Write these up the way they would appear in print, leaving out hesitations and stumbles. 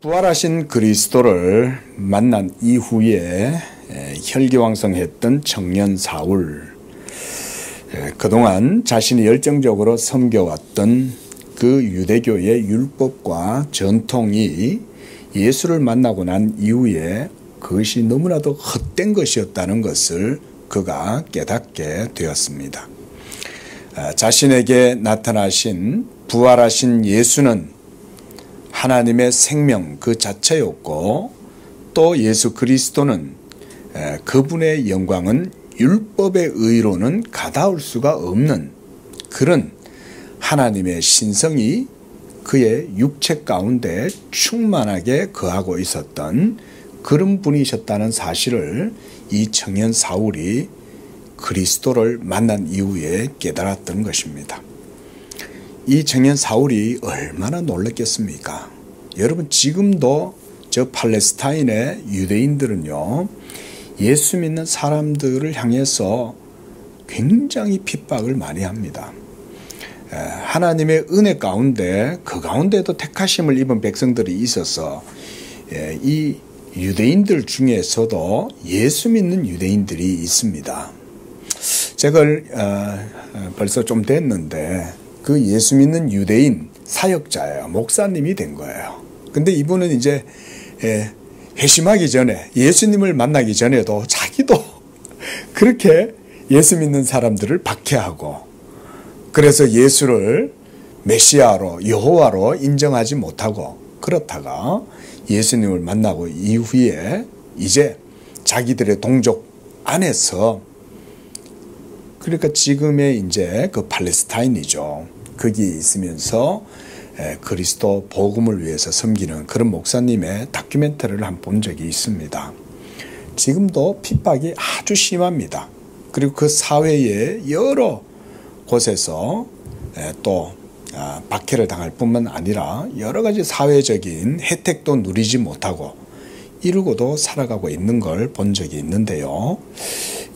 부활하신 그리스도를 만난 이후에 혈기왕성했던 청년 사울, 그동안 자신이 열정적으로 섬겨왔던 그 유대교의 율법과 전통이 예수를 만나고 난 이후에 그것이 너무나도 헛된 것이었다는 것을 그가 깨닫게 되었습니다. 자신에게 나타나신 부활하신 예수는 하나님의 생명 그 자체였고, 또 예수 그리스도는 그분의 영광은 율법의 의로는 가다울 수가 없는 그런 하나님의 신성이 그의 육체 가운데 충만하게 거하고 있었던 그런 분이셨다는 사실을 이 청년 사울이 그리스도를 만난 이후에 깨달았던 것입니다. 이 청년 사울이 얼마나 놀랐겠습니까? 여러분, 지금도 저 팔레스타인의 유대인들은요, 예수 믿는 사람들을 향해서 굉장히 핍박을 많이 합니다. 하나님의 은혜 가운데, 그 가운데도 택하심을 입은 백성들이 있어서 이 유대인들 중에서도 예수 믿는 유대인들이 있습니다. 제가 벌써 좀 됐는데 그 예수 믿는 유대인 사역자예요. 목사님이 된 거예요. 근데 이분은 이제 회심하기 전에, 예수님을 만나기 전에도 자기도 그렇게 예수 믿는 사람들을 박해하고, 그래서 예수를 메시아로, 여호와로 인정하지 못하고, 그렇다가 예수님을 만나고 이후에 이제 자기들의 동족 안에서, 그러니까 지금의 이제 그 팔레스타인이죠. 거기에 있으면서 그리스도 복음을 위해서 섬기는 그런 목사님의 다큐멘터리를 한 번 본 적이 있습니다. 지금도 핍박이 아주 심합니다. 그리고 그 사회의 여러 곳에서 또 박해를 당할 뿐만 아니라 여러 가지 사회적인 혜택도 누리지 못하고 이러고도 살아가고 있는 걸 본 적이 있는데요.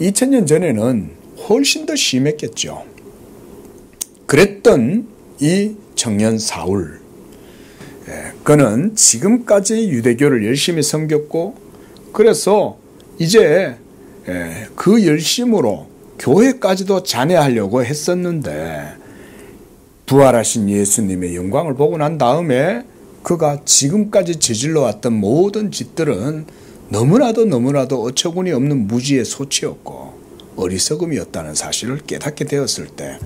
2000년 전에는 훨씬 더 심했겠죠. 그랬던 이 청년 사울, 그는 지금까지 유대교를 열심히 섬겼고, 그래서 이제 그 열심으로 교회까지도 잔해하려고 했었는데, 부활하신 예수님의 영광을 보고 난 다음에 그가 지금까지 저질러왔던 모든 짓들은 너무나도 어처구니 없는 무지의 소치였고 어리석음이었다는 사실을 깨닫게 되었을 때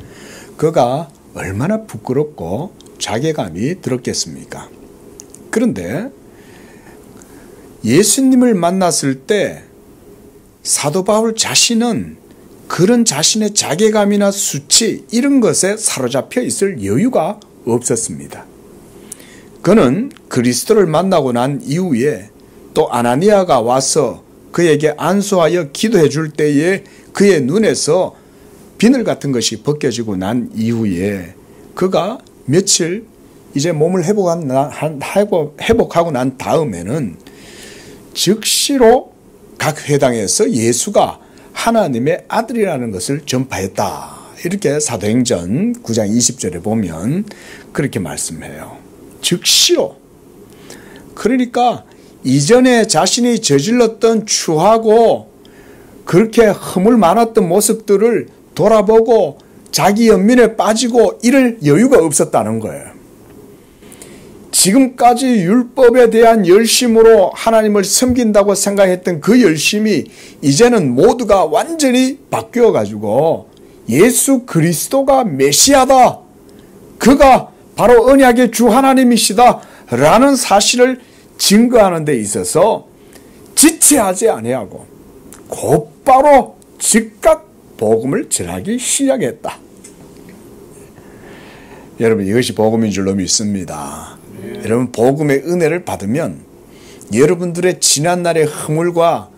그가 얼마나 부끄럽고 자괴감이 들었겠습니까? 그런데 예수님을 만났을 때 사도 바울 자신은 그런 자신의 자괴감이나 수치 이런 것에 사로잡혀 있을 여유가 없었습니다. 그는 그리스도를 만나고 난 이후에 또 아나니아가 와서 그에게 안수하여 기도해 줄 때에 그의 눈에서 비늘 같은 것이 벗겨지고 난 이후에 그가 며칠 이제 몸을 회복하고 난 다음에는 즉시로 각 회당에서 예수가 하나님의 아들이라는 것을 전파했다. 이렇게 사도행전 9장 20절에 보면 그렇게 말씀해요. 즉시로. 그러니까 이전에 자신이 저질렀던 추하고 그렇게 허물 많았던 모습들을 돌아보고 자기 연민에 빠지고 이럴 여유가 없었다는 거예요. 지금까지 율법에 대한 열심으로 하나님을 섬긴다고 생각했던 그 열심이 이제는 모두가 완전히 바뀌어가지고 예수 그리스도가 메시아다, 그가 바로 언약의 주 하나님이시다 라는 사실을 증거하는 데 있어서 지체하지 아니하고 곧바로 즉각 복음을 전하기 시작했다. 여러분, 이것이 복음인 줄로 믿습니다. 여러분, 복음의 은혜를 받으면 여러분들의 지난날의 허물과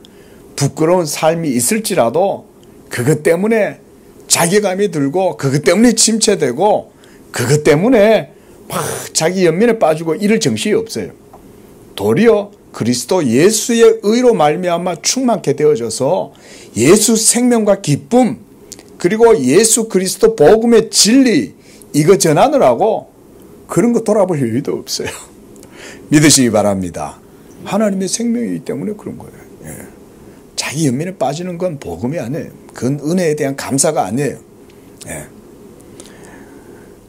부끄러운 삶이 있을지라도 그것 때문에 자괴감이 들고 그것 때문에 침체되고 그것 때문에 막 자기 연민에 빠지고 이럴 정신이 없어요. 도리어 그리스도 예수의 의로 말미암아 충만케 되어져서 예수 생명과 기쁨, 그리고 예수 그리스도 복음의 진리 이거 전하느라고 그런 거 돌아볼 여유도 없어요. 믿으시기 바랍니다. 하나님의 생명이기 때문에 그런 거예요. 예. 자기 연민에 빠지는 건 복음이 아니에요. 그건 은혜에 대한 감사가 아니에요. 예.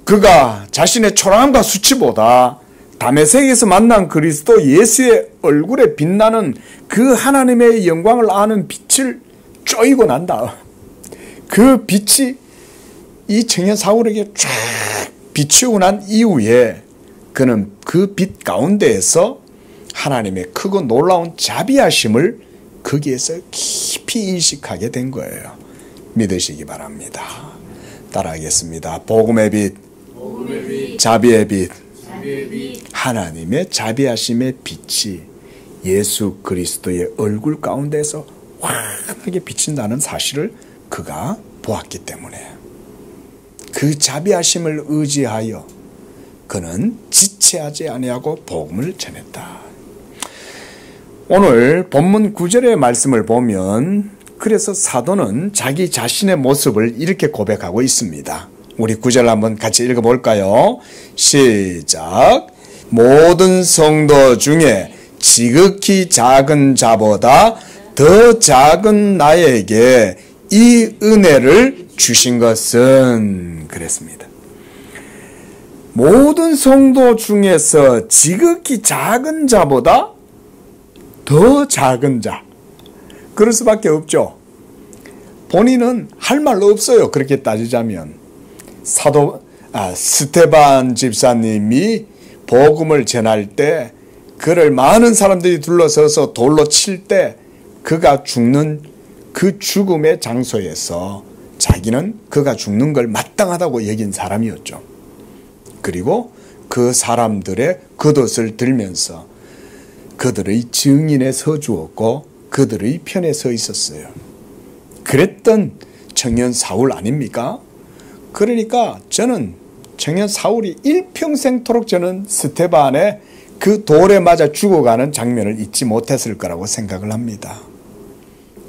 그가 자신의 초라함과 수치보다 다메섹에서 만난 그리스도 예수의 얼굴에 빛나는 그 하나님의 영광을 아는 빛을 쪼이고 난다. 그 빛이 이 청년 사울에게 쫙 비추고 난 이후에 그는 그 빛 가운데에서 하나님의 크고 놀라운 자비하심을 거기에서 깊이 인식하게 된 거예요. 믿으시기 바랍니다. 따라하겠습니다. 복음의 빛, 자비의 빛, 하나님의 자비하심의 빛이 예수 그리스도의 얼굴 가운데서 환하게 비친다는 사실을 그가 보았기 때문에 그 자비하심을 의지하여 그는 지체하지 아니하고 복음을 전했다. 오늘 본문 9절의 말씀을 보면 그래서 사도는 자기 자신의 모습을 이렇게 고백하고 있습니다. 우리 9절 한번 같이 읽어볼까요? 시작. 모든 성도 중에 지극히 작은 자보다 더 작은 나에게 이 은혜를 주신 것은 그랬습니다. 모든 성도 중에서 지극히 작은 자보다 더 작은 자. 그럴 수밖에 없죠. 본인은 할 말 없어요. 그렇게 따지자면. 스테반 집사님이 복음을 전할 때 그를 많은 사람들이 둘러서서 돌로 칠 때 그가 죽는 그 죽음의 장소에서 자기는 그가 죽는 걸 마땅하다고 여긴 사람이었죠. 그리고 그 사람들의 겉옷을 들면서 그들의 증인에 서 주었고 그들의 편에 서 있었어요. 그랬던 청년 사울 아닙니까? 그러니까 저는 청년 사울이 일평생토록 저는 스테반의 그 돌에 맞아 죽어가는 장면을 잊지 못했을 거라고 생각을 합니다.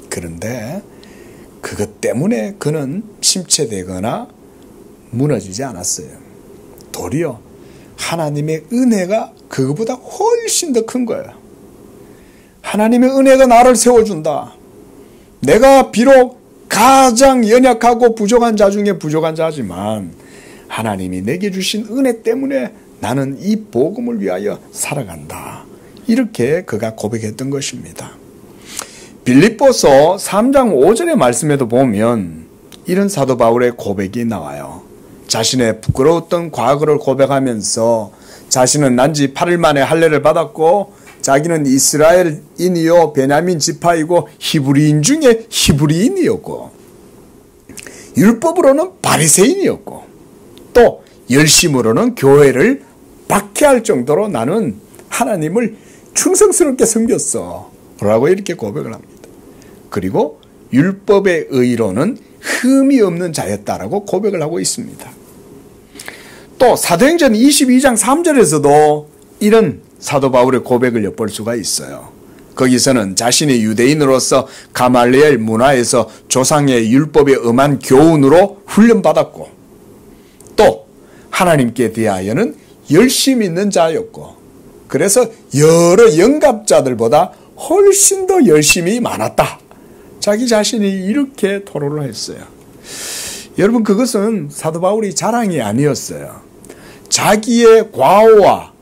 그런데 그것 때문에 그는 침체되거나 무너지지 않았어요. 도리어 하나님의 은혜가 그것보다 훨씬 더 큰 거예요. 하나님의 은혜가 나를 세워준다. 내가 비록 가장 연약하고 부족한 자 중에 부족한 자지만 하나님이 내게 주신 은혜 때문에 나는 이 복음을 위하여 살아간다. 이렇게 그가 고백했던 것입니다. 빌립보서 3장 5절의 말씀에도 보면 이런 사도 바울의 고백이 나와요. 자신의 부끄러웠던 과거를 고백하면서 자신은 난지 8일 만에 할례를 받았고 자기는 이스라엘인이요 베냐민 지파이고 히브리인 중에 히브리인이었고 율법으로는 바리새인이었고 또 열심으로는 교회를 박해할 정도로 나는 하나님을 충성스럽게 섬겼어 라고 이렇게 고백을 합니다. 그리고 율법의 의로는 흠이 없는 자였다라고 고백을 하고 있습니다. 또 사도행전 22장 3절에서도 이런 사도 바울의 고백을 엿볼 수가 있어요. 거기서는 자신이 유대인으로서 가말리엘 문화에서 조상의 율법에 엄한 교훈으로 훈련받았고 또 하나님께 대하여는 열심 있는 자였고 그래서 여러 영갑자들보다 훨씬 더 열심이 많았다. 자기 자신이 이렇게 토로를 했어요. 여러분 그것은 사도 바울이 자랑이 아니었어요. 자기의 과오와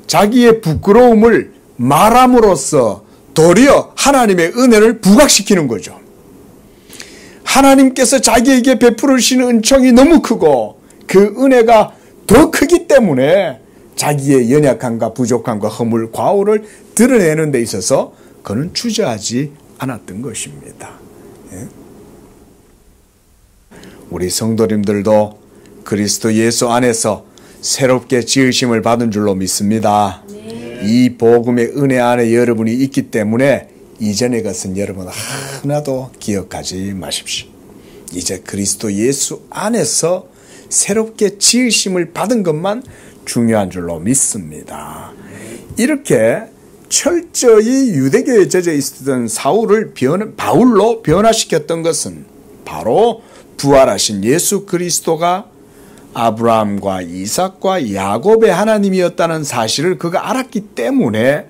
자기의 부끄러움을 말함으로써 도리어 하나님의 은혜를 부각시키는 거죠. 하나님께서 자기에게 베풀으시는 은총이 너무 크고 그 은혜가 더 크기 때문에 자기의 연약함과 부족함과 허물, 과오를 드러내는 데 있어서 그는 주저하지 않았던 것입니다. 예? 우리 성도님들도 그리스도 예수 안에서 새롭게 지으심을 받은 줄로 믿습니다. 네. 이 복음의 은혜 안에 여러분이 있기 때문에 이전의 것은 여러분 하나도 기억하지 마십시오. 이제 그리스도 예수 안에서 새롭게 지으심을 받은 것만 중요한 줄로 믿습니다. 이렇게 철저히 유대교에 젖어 있었던 사울을 바울로 변화시켰던 것은 바로 부활하신 예수 그리스도가 아브라함과 이삭과 야곱의 하나님이었다는 사실을 그가 알았기 때문에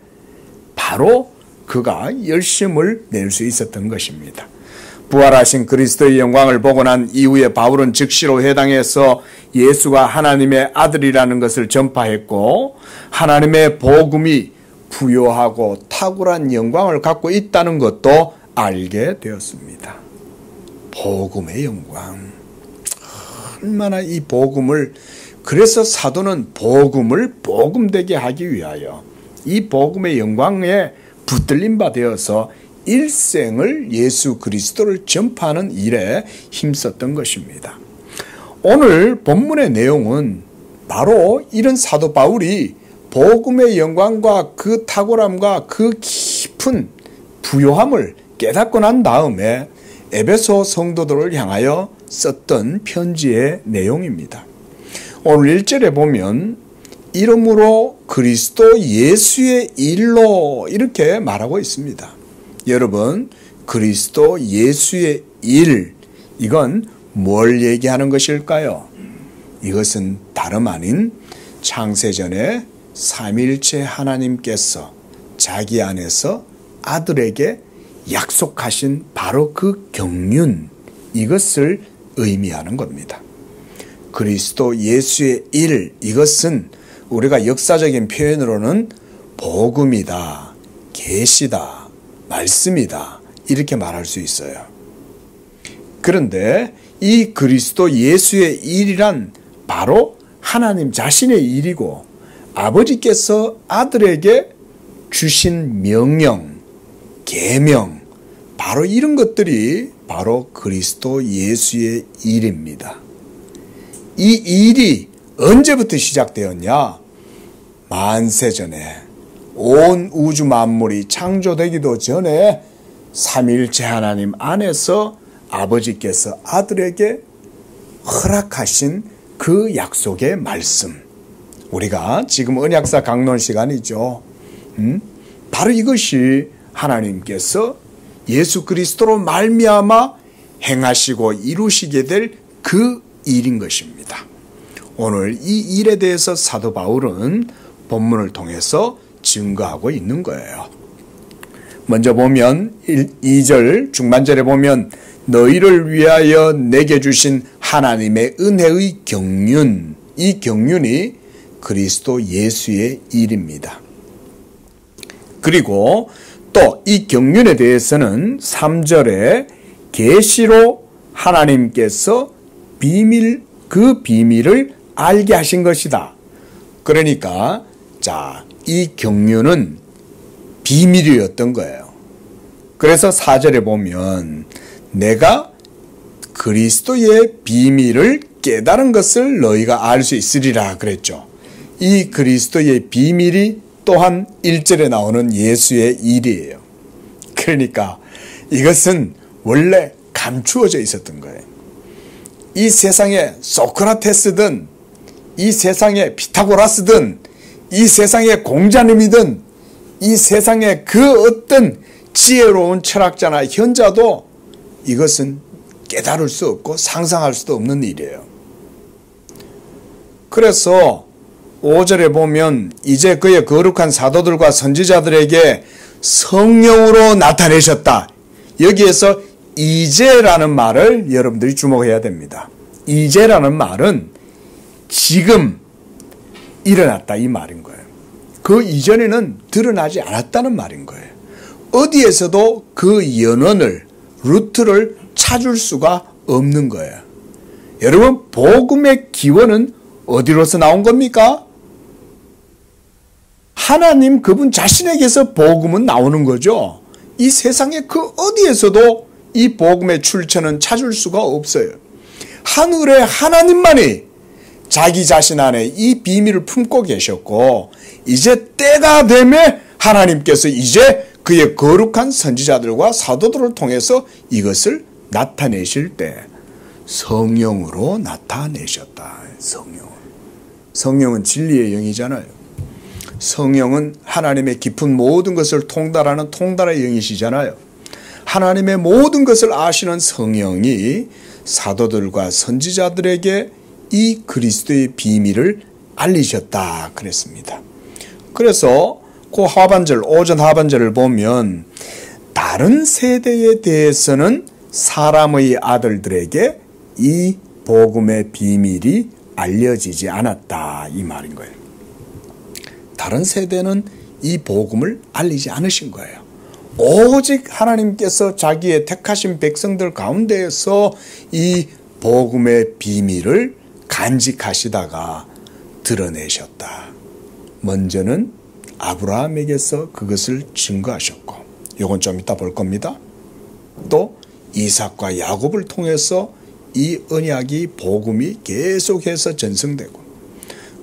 바로 그가 열심을 낼 수 있었던 것입니다. 부활하신 그리스도의 영광을 보고 난 이후에 바울은 즉시로 회당에서 예수가 하나님의 아들이라는 것을 전파했고 하나님의 복음이 부요하고 탁월한 영광을 갖고 있다는 것도 알게 되었습니다. 복음의 영광. 얼마나 이 복음을, 그래서 사도는 복음을 복음되게 하기 위하여 이 복음의 영광에 붙들린 바 되어서 일생을 예수 그리스도를 전파하는 일에 힘썼던 것입니다. 오늘 본문의 내용은 바로 이런 사도 바울이 복음의 영광과 그 탁월함과 그 깊은 부요함을 깨닫고 난 다음에 에베소 성도들을 향하여 썼던 편지의 내용입니다. 오늘 1절에 보면 이름으로 그리스도 예수의 일로 이렇게 말하고 있습니다. 여러분, 그리스도 예수의 일, 이건 뭘 얘기하는 것일까요? 이것은 다름 아닌 창세전에 삼위일체 하나님께서 자기 안에서 아들에게 약속하신 바로 그 경륜, 이것을 의미하는 겁니다. 그리스도 예수의 일, 이것은 우리가 역사적인 표현으로는 복음이다, 계시다, 말씀이다, 이렇게 말할 수 있어요. 그런데 이 그리스도 예수의 일이란 바로 하나님 자신의 일이고 아버지께서 아들에게 주신 명령, 계명, 바로 이런 것들이 바로 그리스도 예수의 일입니다. 이 일이 언제부터 시작되었냐? 만세전에 온 우주 만물이 창조되기도 전에 삼위일체 하나님 안에서 아버지께서 아들에게 허락하신 그 약속의 말씀, 우리가 지금 언약사 강론 시간이죠. 바로 이것이 하나님께서 예수 그리스도로 말미암아 행하시고 이루시게 될 그 일인 것입니다. 오늘 이 일에 대해서 사도 바울은 본문을 통해서 증거하고 있는 거예요. 먼저 보면 2절 중반절에 보면 너희를 위하여 내게 주신 하나님의 은혜의 경륜, 이 경륜이 그리스도 예수의 일입니다. 그리고 또 이 경륜에 대해서는 3절에 계시로 하나님께서 그 비밀을 알게 하신 것이다. 그러니까 이 경륜은 비밀이었던 거예요. 그래서 4절에 보면 내가 그리스도의 비밀을 깨달은 것을 너희가 알 수 있으리라 그랬죠. 이 그리스도의 비밀이 또한 1절에 나오는 예수의 일이에요. 그러니까 이것은 원래 감추어져 있었던 거예요. 이 세상에 소크라테스든 이 세상에 피타고라스든 이 세상에 공자님이든 이 세상에 그 어떤 지혜로운 철학자나 현자도 이것은 깨달을 수 없고 상상할 수도 없는 일이에요. 그래서 5절에 보면 이제 그의 거룩한 사도들과 선지자들에게 성령으로 나타내셨다. 여기에서 이제라는 말을 여러분들이 주목해야 됩니다. 이제라는 말은 지금 일어났다 이 말인 거예요. 그 이전에는 드러나지 않았다는 말인 거예요. 어디에서도 그 연원을, 루트를 찾을 수가 없는 거예요. 여러분, 복음의 기원은 어디로서 나온 겁니까? 하나님 그분 자신에게서 복음은 나오는 거죠. 이 세상에 그 어디에서도 이 복음의 출처는 찾을 수가 없어요. 하늘의 하나님만이 자기 자신 안에 이 비밀을 품고 계셨고 이제 때가 되면 하나님께서 이제 그의 거룩한 선지자들과 사도들을 통해서 이것을 나타내실 때 성령으로 나타내셨다. 성령은 진리의 영이잖아요. 성령은 하나님의 깊은 모든 것을 통달하는 통달의 영이시잖아요. 하나님의 모든 것을 아시는 성령이 사도들과 선지자들에게 이 그리스도의 비밀을 알리셨다 그랬습니다. 그래서 그 하반절, 오전 하반절을 보면 다른 세대에 대해서는 사람의 아들들에게 이 복음의 비밀이 알려지지 않았다 이 말인 거예요. 다른 세대는 이 복음을 알리지 않으신 거예요. 오직 하나님께서 자기의 택하신 백성들 가운데에서 이 복음의 비밀을 간직하시다가 드러내셨다. 먼저는 아브라함에게서 그것을 증거하셨고, 이건 좀 이따 볼 겁니다. 또 이삭과 야곱을 통해서 이 언약이 복음이 계속해서 전승되고,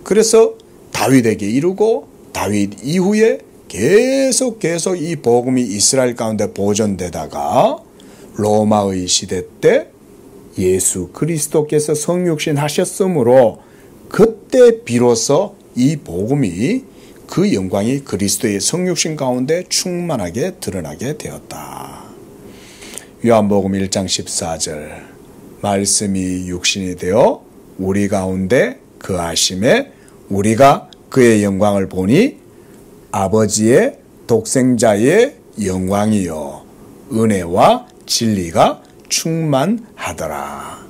그래서 다윗에게 이르고 다윗 이후에 계속 이 복음이 이스라엘 가운데 보존되다가 로마의 시대 때 예수 그리스도께서 성육신 하셨으므로 그때 비로소 이 복음이 그 영광이 그리스도의 성육신 가운데 충만하게 드러나게 되었다. 요한복음 1장 14절 말씀이 육신이 되어 우리 가운데 거하심에 우리가 그의 영광을 보니 아버지의 독생자의 영광이요 은혜와 진리가 충만하더라.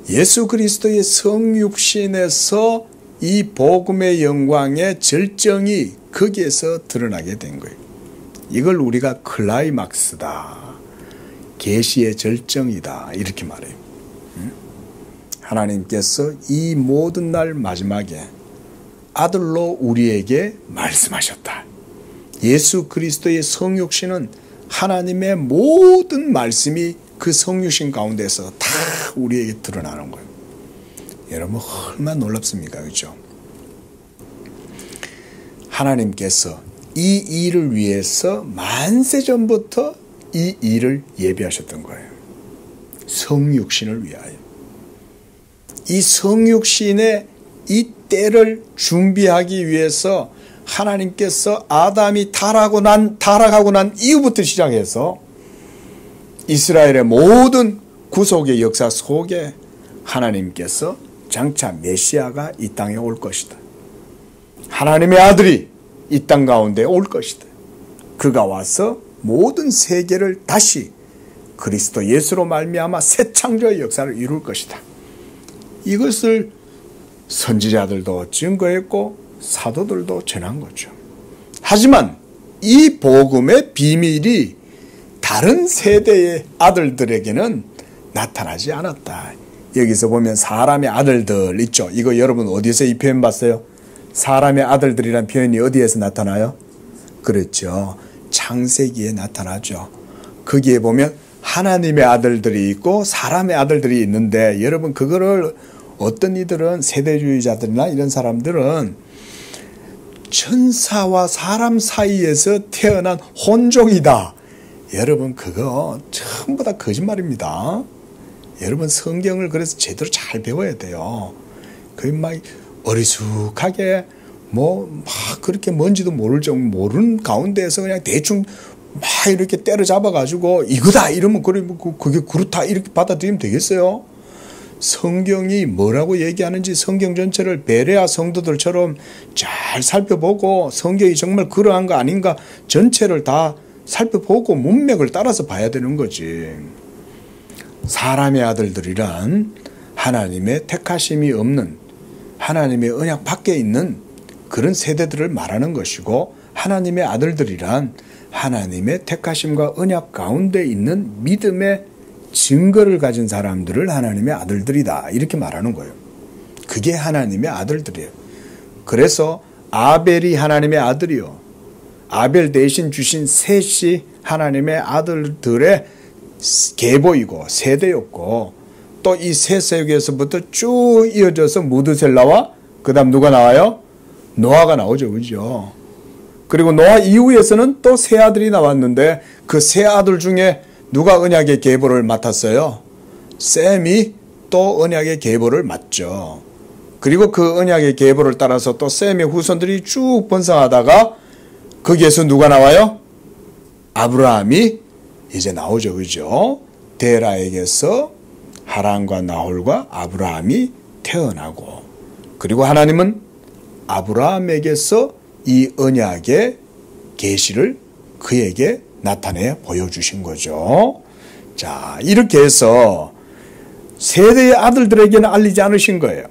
예수 그리스도의 성육신에서 이 복음의 영광의 절정이 거기에서 드러나게 된 거예요. 이걸 우리가 클라이막스다, 계시의 절정이다 이렇게 말해요. 하나님께서 이 모든 날 마지막에 아들로 우리에게 말씀하셨다. 예수 그리스도의 성육신은 하나님의 모든 말씀이 그 성육신 가운데서 다 우리에게 드러나는 거예요. 여러분 얼마나 놀랍습니까? 그렇죠? 하나님께서 이 일을 위해서 만세 전부터 이 일을 예비하셨던 거예요. 성육신을 위하여. 이 성육신의 이 때를 준비하기 위해서 하나님께서 아담이 타락하고 난 이후부터 시작해서 이스라엘의 모든 구속의 역사 속에 하나님께서 장차 메시아가 이 땅에 올 것이다. 하나님의 아들이 이 땅 가운데 올 것이다. 그가 와서 모든 세계를 다시 그리스도 예수로 말미암아 새 창조의 역사를 이룰 것이다. 이것을 선지자들도 증거했고 사도들도 전한 거죠. 하지만 이 복음의 비밀이 다른 세대의 아들들에게는 나타나지 않았다. 여기서 보면 사람의 아들들 있죠. 이거 여러분 어디서 이 표현 봤어요? 사람의 아들들이란 표현이 어디에서 나타나요? 그렇죠. 창세기에 나타나죠. 거기에 보면 하나님의 아들들이 있고 사람의 아들들이 있는데, 여러분 그거를 어떤 이들은 세대주의자들이나 이런 사람들은 천사와 사람 사이에서 태어난 혼종이다. 여러분 그거 전부 다 거짓말입니다. 여러분 성경을 그래서 제대로 잘 배워야 돼요. 그 막 어리숙하게 막 그렇게 뭔지도 모르는 가운데에서 그냥 대충 막 이렇게 때려잡아 가지고 이거다 이러면 그게 그렇다 이렇게 받아들이면 되겠어요? 성경이 뭐라고 얘기하는지 성경 전체를 베레아 성도들처럼 잘 살펴보고 성경이 정말 그러한 거 아닌가 전체를 다 살펴보고 문맥을 따라서 봐야 되는 거지. 사람의 아들들이란 하나님의 택하심이 없는 하나님의 언약 밖에 있는 그런 세대들을 말하는 것이고, 하나님의 아들들이란 하나님의 택하심과 언약 가운데 있는 믿음의 증거를 가진 사람들을 하나님의 아들들이다 이렇게 말하는 거예요. 그게 하나님의 아들들이에요. 그래서 아벨이 하나님의 아들이요, 아벨 대신 주신 셋이 하나님의 아들들의 계보이고 세대였고, 또 이 세 세계에서부터 쭉 이어져서 무드셀라와 그 다음 누가 나와요? 노아가 나오죠. 그죠? 그리고 노아 이후에서는 또 세 아들이 나왔는데 그 세 아들 중에 누가 언약의 계보를 맡았어요? 셈이 또 언약의 계보를 맡죠. 그리고 그 언약의 계보를 따라서 또 셈의 후손들이 쭉 번성하다가 거기에서 누가 나와요? 아브라함이 이제 나오죠. 그죠? 데라에게서 하란과 나홀과 아브라함이 태어나고, 그리고 하나님은 아브라함에게서 이 언약의 계시를 그에게 나타내 보여주신 거죠. 자, 이렇게 해서 세대의 아들들에게는 알리지 않으신 거예요.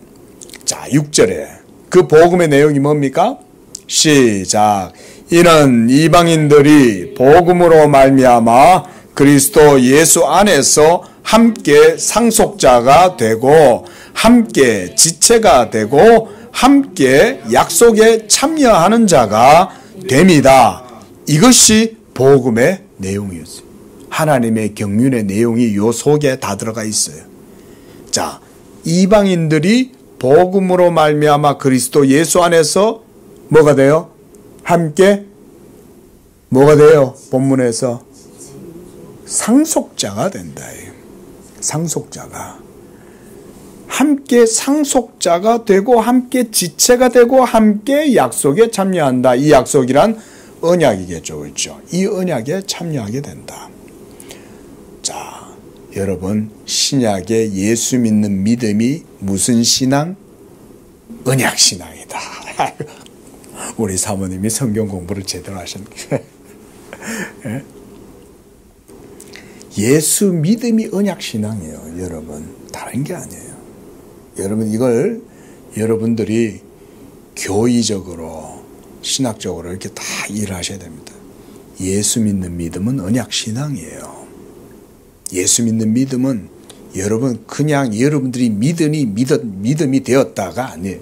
자, 6절에 그 복음의 내용이 뭡니까? 시작. 이는 이방인들이 복음으로 말미암아 그리스도 예수 안에서 함께 상속자가 되고 함께 지체가 되고 함께 약속에 참여하는 자가 됩니다. 이것이 복음의 내용이었어요. 하나님의 경륜의 내용이 요 속에 다 들어가 있어요. 자, 이방인들이 복음으로 말미암아 그리스도 예수 안에서 뭐가 돼요? 함께 뭐가 돼요? 본문에서 상속자가 된다. 상속자가 함께 상속자가 되고 함께 지체가 되고 함께 약속에 참여한다. 이 약속이란 언약이겠죠. 그렇죠? 이 언약에 참여하게 된다. 자, 여러분, 신약의 예수 믿는 믿음이 무슨 신앙? 언약 신앙이다. 우리 사모님이 성경 공부를 제대로 하셨네. 예수 믿음이 언약 신앙이에요. 여러분, 다른 게 아니에요. 여러분, 이걸 여러분들이 교의적으로 신학적으로 이렇게 다 일하셔야 됩니다. 예수 믿는 믿음은 언약 신앙이에요. 예수 믿는 믿음은 여러분 그냥 여러분들이 믿음이 되었다가 아니에요.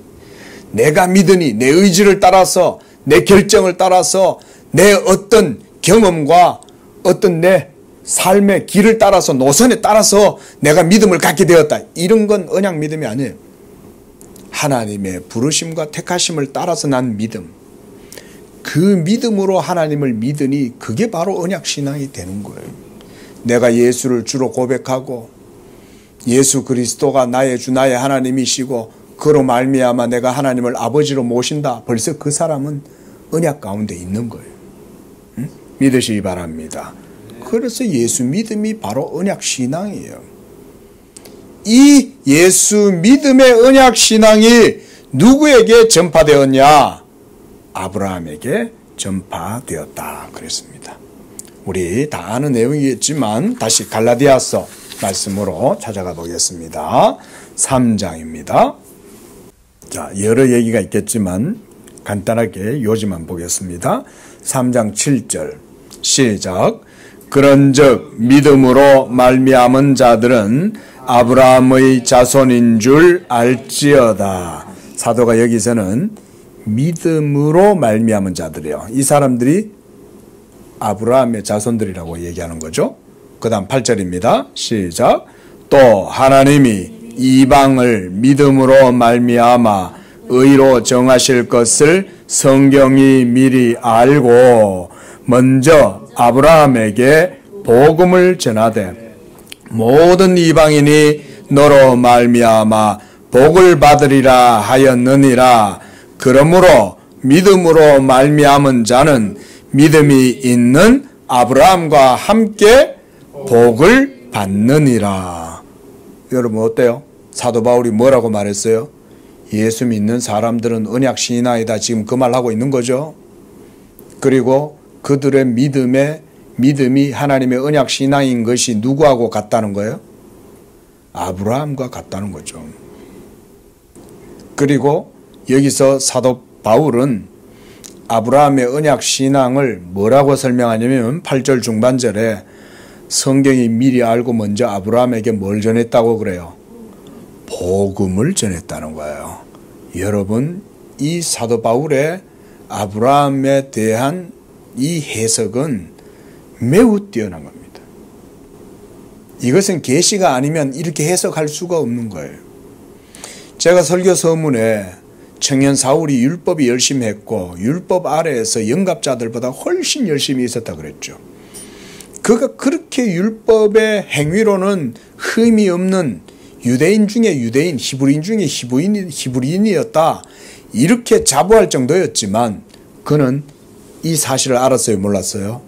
내가 믿으니 내 의지를 따라서 내 결정을 따라서 내 어떤 경험과 어떤 내 삶의 길을 따라서 노선에 따라서 내가 믿음을 갖게 되었다. 이런 건 언약 믿음이 아니에요. 하나님의 부르심과 택하심을 따라서 난 믿음. 그 믿음으로 하나님을 믿으니 그게 바로 언약 신앙이 되는 거예요. 내가 예수를 주로 고백하고 예수 그리스도가 나의 주 나의 하나님이시고 그로 말미암아 내가 하나님을 아버지로 모신다. 벌써 그 사람은 언약 가운데 있는 거예요. 응? 믿으시기 바랍니다. 그래서 예수 믿음이 바로 언약 신앙이에요. 이 예수 믿음의 언약 신앙이 누구에게 전파되었냐? 아브라함에게 전파되었다 그랬습니다. 우리 다 아는 내용이겠지만 다시 갈라디아서 말씀으로 찾아가 보겠습니다. 3장입니다. 자, 여러 얘기가 있겠지만 간단하게 요지만 보겠습니다. 3장 7절 시작. 그런즉 믿음으로 말미암은 자들은 아브라함의 자손인 줄 알지어다. 사도가 여기서는 믿음으로 말미암은 자들이요. 이 사람들이 아브라함의 자손들이라고 얘기하는 거죠. 그 다음 8절입니다. 시작. 또 하나님이 이방을 믿음으로 말미암아 의로 정하실 것을 성경이 미리 알고 먼저 아브라함에게 복음을 전하되 모든 이방인이 너로 말미암아 복을 받으리라 하였느니라. 그러므로 믿음으로 말미암은 자는 믿음이 있는 아브라함과 함께 복을 받느니라. 여러분 어때요? 사도 바울이 뭐라고 말했어요? 예수 믿는 사람들은 언약 신앙이다. 지금 그 말하고 있는 거죠. 그리고 그들의 믿음이 하나님의 언약 신앙인 것이 누구하고 같다는 거예요? 아브라함과 같다는 거죠. 그리고 여기서 사도 바울은 아브라함의 언약 신앙을 뭐라고 설명하냐면 8절 중반절에 성경이 미리 알고 먼저 아브라함에게 뭘 전했다고 그래요? 복음을 전했다는 거예요. 여러분, 이 사도 바울의 아브라함에 대한 이 해석은 매우 뛰어난 겁니다. 이것은 계시가 아니면 이렇게 해석할 수가 없는 거예요. 제가 설교 서문에 청년 사울이 율법이 열심히 했고 율법 아래에서 영갑자들보다 훨씬 열심히 있었다 그랬죠. 그가 그렇게 율법의 행위로는 흠이 없는 유대인 중에 유대인, 히브리인 중에 히브리인이었다. 이렇게 자부할 정도였지만 그는 이 사실을 알았어요? 몰랐어요?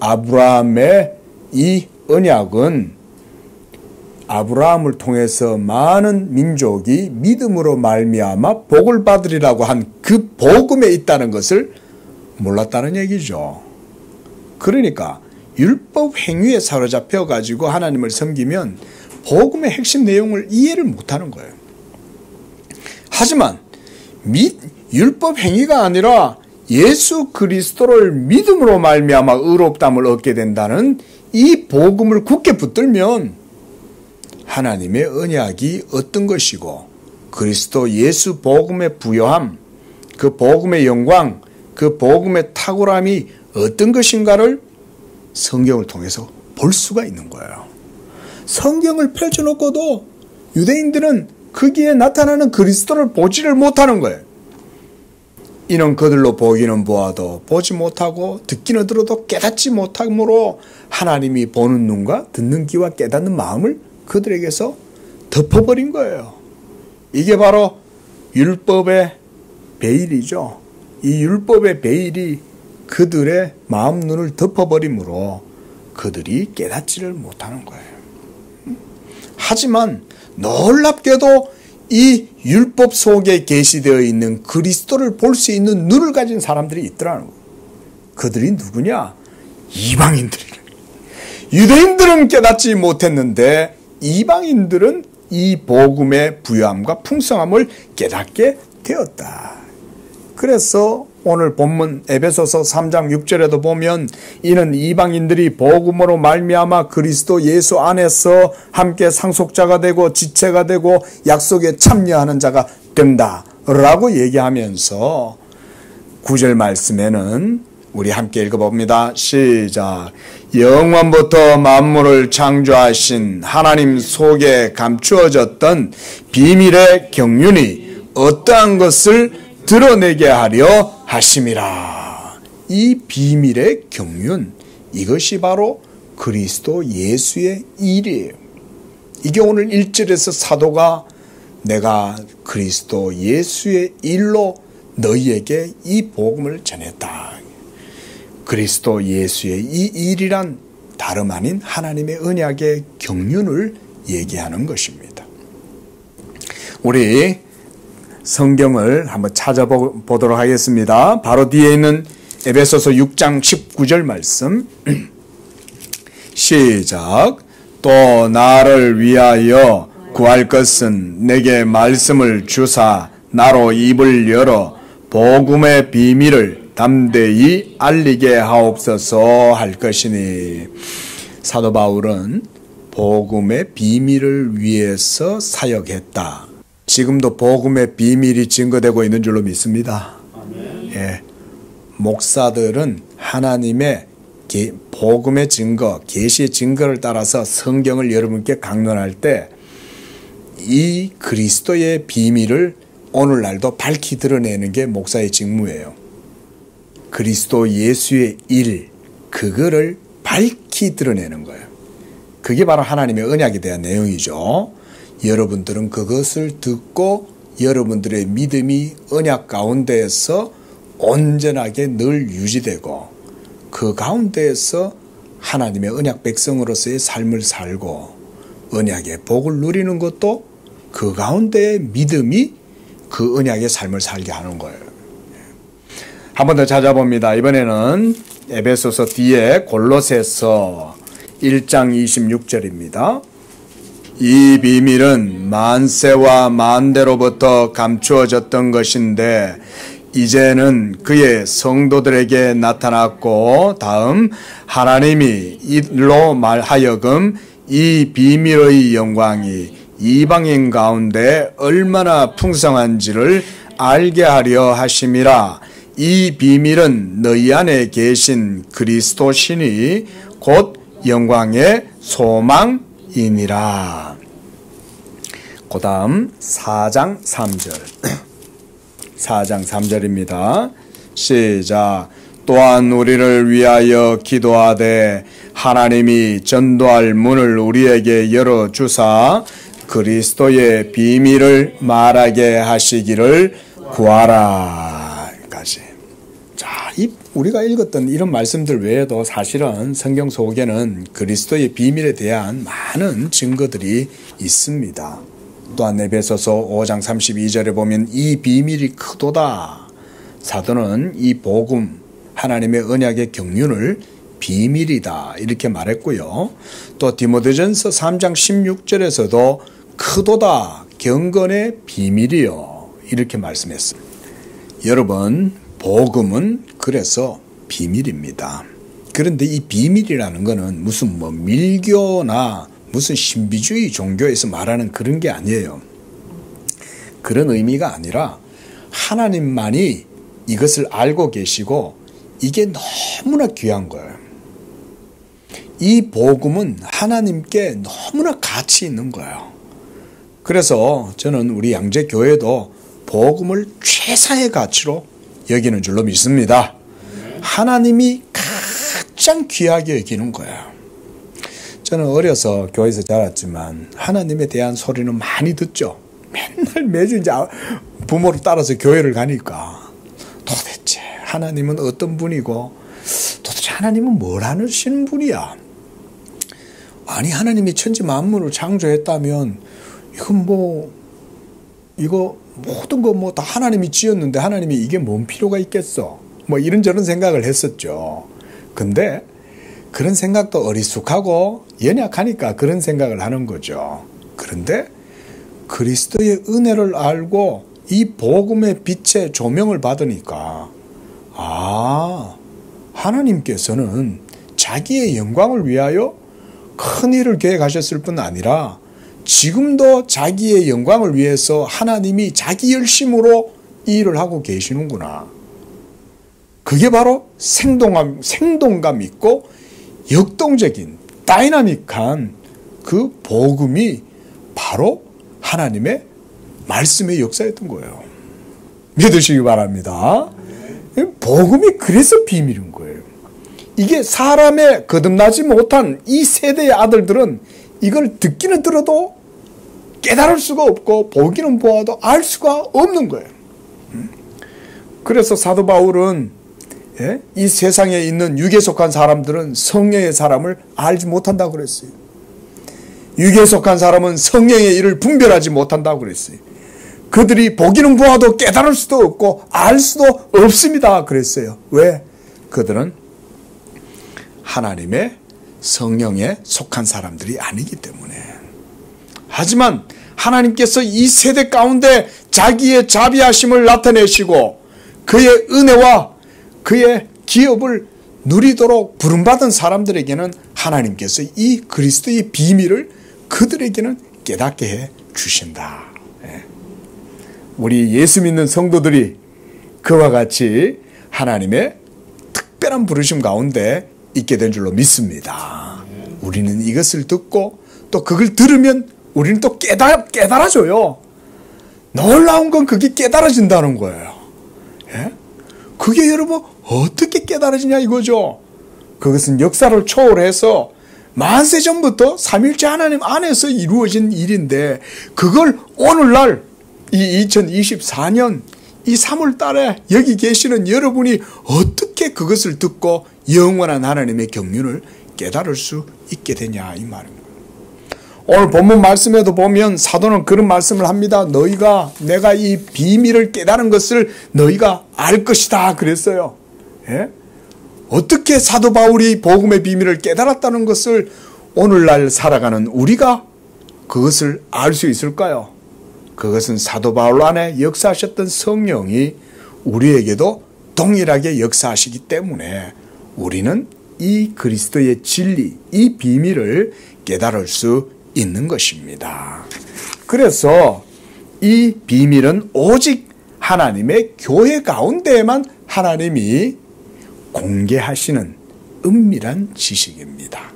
아브라함의 이 언약은 아브라함을 통해서 많은 민족이 믿음으로 말미암아 복을 받으리라고 한 그 복음에 있다는 것을 몰랐다는 얘기죠. 그러니까 율법 행위에 사로잡혀 가지고 하나님을 섬기면 복음의 핵심 내용을 이해를 못하는 거예요. 하지만 율법 행위가 아니라 예수 그리스도를 믿음으로 말미암아 의롭다함을 얻게 된다는 이 복음을 굳게 붙들면 하나님의 언약이 어떤 것이고 그리스도 예수 복음의 부요함, 그 복음의 영광, 그 복음의 탁월함이 어떤 것인가를 성경을 통해서 볼 수가 있는 거예요. 성경을 펼쳐놓고도 유대인들은 거기에 나타나는 그리스도를 보지를 못하는 거예요. 이는 그들로 보기는 보아도 보지 못하고 듣기는 들어도 깨닫지 못함으로 하나님이 보는 눈과 듣는 귀와 깨닫는 마음을 그들에게서 덮어버린 거예요. 이게 바로 율법의 베일이죠. 이 율법의 베일이 그들의 마음 눈을 덮어버림으로 그들이 깨닫지를 못하는 거예요. 하지만 놀랍게도 이 율법 속에 계시되어 있는 그리스도를 볼 수 있는 눈을 가진 사람들이 있더라는 거예요. 그들이 누구냐? 이방인들이에요. 유대인들은 깨닫지 못했는데 이방인들은 이 복음의 부요함과 풍성함을 깨닫게 되었다. 그래서 오늘 본문 에베소서 3장 6절에도 보면 이는 이방인들이 복음으로 말미암아 그리스도 예수 안에서 함께 상속자가 되고 지체가 되고 약속에 참여하는 자가 된다 라고 얘기하면서 9절 말씀에는 우리 함께 읽어봅니다. 시작. 영원부터 만물을 창조하신 하나님 속에 감추어졌던 비밀의 경륜이 어떠한 것을 드러내게 하려 하심이라. 이 비밀의 경륜, 이것이 바로 그리스도 예수의 일이에요. 이게 오늘 1절에서 사도가 내가 그리스도 예수의 일로 너희에게 이 복음을 전했다. 그리스도 예수의 이 일이란 다름 아닌 하나님의 언약의 경륜을 얘기하는 것입니다. 우리 성경을 한번 찾아보도록 하겠습니다. 바로 뒤에 있는 에베소서 6장 19절 말씀 시작. 또 나를 위하여 구할 것은 내게 말씀을 주사 나로 입을 열어 복음의 비밀을 담대히 알리게 하옵소서 할 것이니. 사도 바울은 복음의 비밀을 위해서 사역했다. 지금도 복음의 비밀이 증거되고 있는 줄로 믿습니다. 예. 목사들은 하나님의 복음의 증거, 계시의 증거를 따라서 성경을 여러분께 강론할 때 이 그리스도의 비밀을 오늘날도 밝히 드러내는 게 목사의 직무예요. 그리스도 예수의 일, 그거를 밝히 드러내는 거예요. 그게 바로 하나님의 언약에 대한 내용이죠. 여러분들은 그것을 듣고 여러분들의 믿음이 언약 가운데에서 온전하게 늘 유지되고 그 가운데에서 하나님의 언약 백성으로서의 삶을 살고 언약의 복을 누리는 것도 그 가운데의 믿음이 그 언약의 삶을 살게 하는 거예요. 한 번 더 찾아봅니다. 이번에는 에베소서 뒤에 골로새서 1장 26절입니다. 이 비밀은 만세와 만대로부터 감추어졌던 것인데 이제는 그의 성도들에게 나타났고 다음 하나님이 이로 말하여금 이 비밀의 영광이 이방인 가운데 얼마나 풍성한지를 알게 하려 하심이라. 이 비밀은 너희 안에 계신 그리스도시니 곧 영광의 소망이니라. 그 다음 4장 3절 4장 3절입니다. 시작. 또한 우리를 위하여 기도하되 하나님이 전도할 문을 우리에게 열어주사 그리스도의 비밀을 말하게 하시기를 구하라. 까지. 자, 이 우리가 읽었던 이런 말씀들 외에도 사실은 성경 속에는 그리스도의 비밀에 대한 많은 증거들이 있습니다. 또한 에베소서 5장 32절에 보면 이 비밀이 크도다. 사도는 이 복음, 하나님의 언약의 경륜을 비밀이다 이렇게 말했고요. 또 디모데전서 3장 16절에서도 크도다 경건의 비밀이요 이렇게 말씀했습니다. 여러분, 복음은 그래서 비밀입니다. 그런데 이 비밀이라는 것은 무슨 밀교나 무슨 신비주의 종교에서 말하는 그런 게 아니에요. 그런 의미가 아니라 하나님만이 이것을 알고 계시고 이게 너무나 귀한 거예요. 이 복음은 하나님께 너무나 가치 있는 거예요. 그래서 저는 우리 양재교회도 복음을 최상의 가치로 여기는 줄로 믿습니다. 하나님이 가장 귀하게 여기는 거예요. 저는 어려서 교회에서 자랐지만 하나님에 대한 소리는 많이 듣죠. 맨날 매주 이제 부모를 따라서 교회를 가니까 도대체 하나님은 어떤 분이고 도대체 하나님은 뭘 하시는 분이야. 아니 하나님이 천지 만물을 창조했다면 이거 모든 거 다 하나님이 지었는데 하나님이 이게 뭔 필요가 있겠어. 이런저런 생각을 했었죠. 근데 그런 생각도 어리숙하고 연약하니까 그런 생각을 하는 거죠. 그런데 그리스도의 은혜를 알고 이 복음의 빛의 조명을 받으니까 하나님께서는 자기의 영광을 위하여 큰 일을 계획하셨을 뿐 아니라 지금도 자기의 영광을 위해서 하나님이 자기 열심으로 이 일을 하고 계시는구나. 그게 바로 생동감 있고 역동적인 다이나믹한 그 복음이 바로 하나님의 말씀의 역사였던 거예요. 믿으시기 바랍니다. 복음이 그래서 비밀인 거예요. 이게 사람의 거듭나지 못한 이 세대의 아들들은 이걸 듣기는 들어도 깨달을 수가 없고 보기는 보아도 알 수가 없는 거예요. 그래서 사도 바울은 이 세상에 있는 육에 속한 사람들은 성령의 사람을 알지 못한다고 그랬어요. 육에 속한 사람은 성령의 일을 분별하지 못한다고 그랬어요. 그들이 보기는 보아도 깨달을 수도 없고 알 수도 없습니다 그랬어요. 왜? 그들은 하나님의 성령에 속한 사람들이 아니기 때문에. 하지만 하나님께서 이 세대 가운데 자기의 자비하심을 나타내시고 그의 은혜와 그의 기업을 누리도록 부름받은 사람들에게는 하나님께서 이 그리스도의 비밀을 그들에게는 깨닫게 해 주신다. 우리 예수 믿는 성도들이 그와 같이 하나님의 특별한 부르심 가운데 있게 된 줄로 믿습니다. 우리는 이것을 듣고 또 그걸 들으면 우리는 또 깨달아져요. 놀라운 건 그게 깨달아진다는 거예요. 그게 여러분 어떻게 깨달아지냐 이거죠. 그것은 역사를 초월해서 만세 전부터 삼일째 하나님 안에서 이루어진 일인데 그걸 오늘날 이 2024년 이 3월 달에 여기 계시는 여러분이 어떻게 그것을 듣고 영원한 하나님의 경륜을 깨달을 수 있게 되냐 이 말입니다. 오늘 본문 말씀에도 보면 사도는 그런 말씀을 합니다. 내가 이 비밀을 깨달은 것을 너희가 알 것이다 그랬어요. 어떻게 사도 바울이 복음의 비밀을 깨달았다는 것을 오늘날 살아가는 우리가 그것을 알 수 있을까요? 그것은 사도 바울 안에 역사하셨던 성령이 우리에게도 동일하게 역사하시기 때문에 우리는 이 그리스도의 진리, 이 비밀을 깨달을 수 있는 것입니다. 그래서 이 비밀은 오직 하나님의 교회 가운데에만 하나님이 공개하시는 은밀한 지식입니다.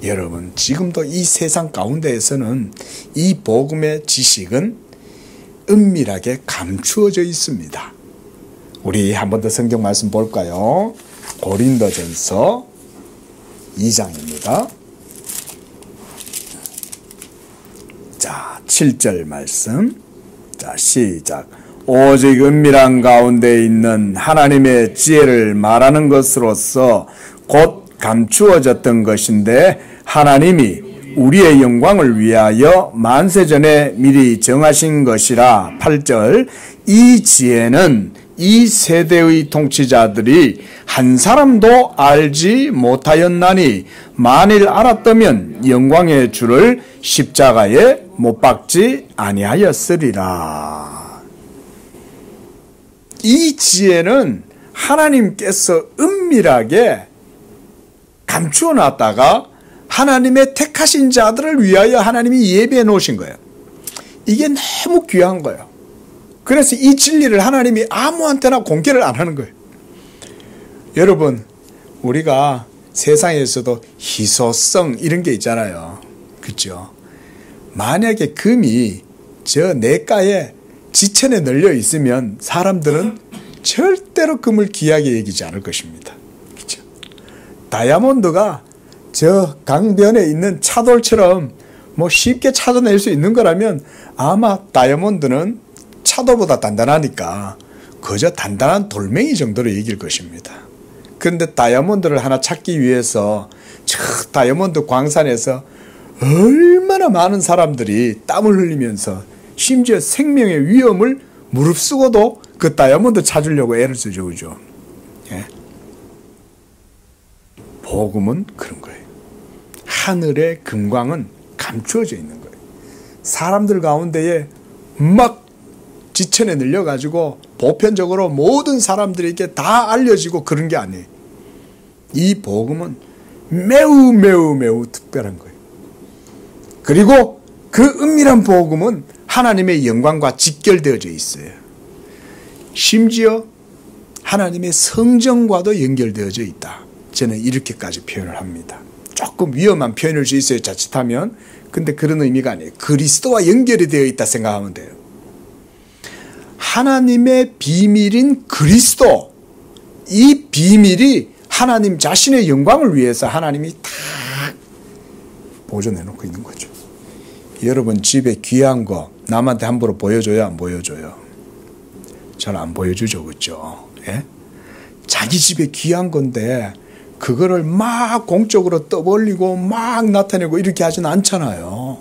여러분, 지금도 이 세상 가운데에서는 이 복음의 지식은 은밀하게 감추어져 있습니다. 우리 한 번 더 성경 말씀 볼까요? 고린도전서 2장입니다. 자, 7절 말씀. 자, 시작. 오직 은밀한 가운데 있는 하나님의 지혜를 말하는 것으로서 곧 감추어졌던 것인데 하나님이 우리의 영광을 위하여 만세전에 미리 정하신 것이라. 8절. 이 지혜는 이 세대의 통치자들이 한 사람도 알지 못하였나니 만일 알았다면 영광의 주를 십자가에 못 박지 아니하였으리라. 이 지혜는 하나님께서 은밀하게 감추어 놨다가 하나님의 택하신 자들을 위하여 하나님이 예비해 놓으신 거예요. 이게 너무 귀한 거예요. 그래서 이 진리를 하나님이 아무한테나 공개를 안 하는 거예요. 여러분, 우리가 세상에서도 희소성 이런 게 있잖아요. 그렇죠? 만약에 금이 저 냇가에 지천에 널려 있으면 사람들은 절대로 금을 귀하게 여기지 않을 것입니다. 그렇죠? 다이아몬드가 저 강변에 있는 차돌처럼 뭐 쉽게 찾아낼 수 있는 거라면 아마 다이아몬드는 차돌보다 단단하니까 그저 단단한 돌멩이 정도로 여길 것입니다. 그런데 다이아몬드를 하나 찾기 위해서 저 다이아몬드 광산에서 얼마나 많은 사람들이 땀을 흘리면서 심지어 생명의 위험을 무릅쓰고도 그 다이아몬드 찾으려고 애를 쓰죠. 그죠? 예? 복음은 그런 거예요. 하늘의 금광은 감추어져 있는 거예요. 사람들 가운데에 막 지천에 늘려가지고 보편적으로 모든 사람들에게 다 알려지고 그런 게 아니에요. 이 복음은 매우 매우 매우 특별한 거예요. 그리고 그 은밀한 복음은 하나님의 영광과 직결되어져 있어요. 심지어 하나님의 성정과도 연결되어져 있다. 저는 이렇게까지 표현을 합니다. 조금 위험한 표현일 수 있어요. 자칫하면. 근데 그런 의미가 아니에요. 그리스도와 연결이 되어 있다 생각하면 돼요. 하나님의 비밀인 그리스도, 이 비밀이 하나님 자신의 영광을 위해서 하나님이 다 보존해 놓고 있는 거죠. 여러분 집에 귀한 거 남한테 함부로 보여줘요? 안 보여줘요? 잘 안 보여주죠. 그렇죠? 예? 자기 집에 귀한 건데 그거를 막 공적으로 떠벌리고 막 나타내고 이렇게 하지는 않잖아요.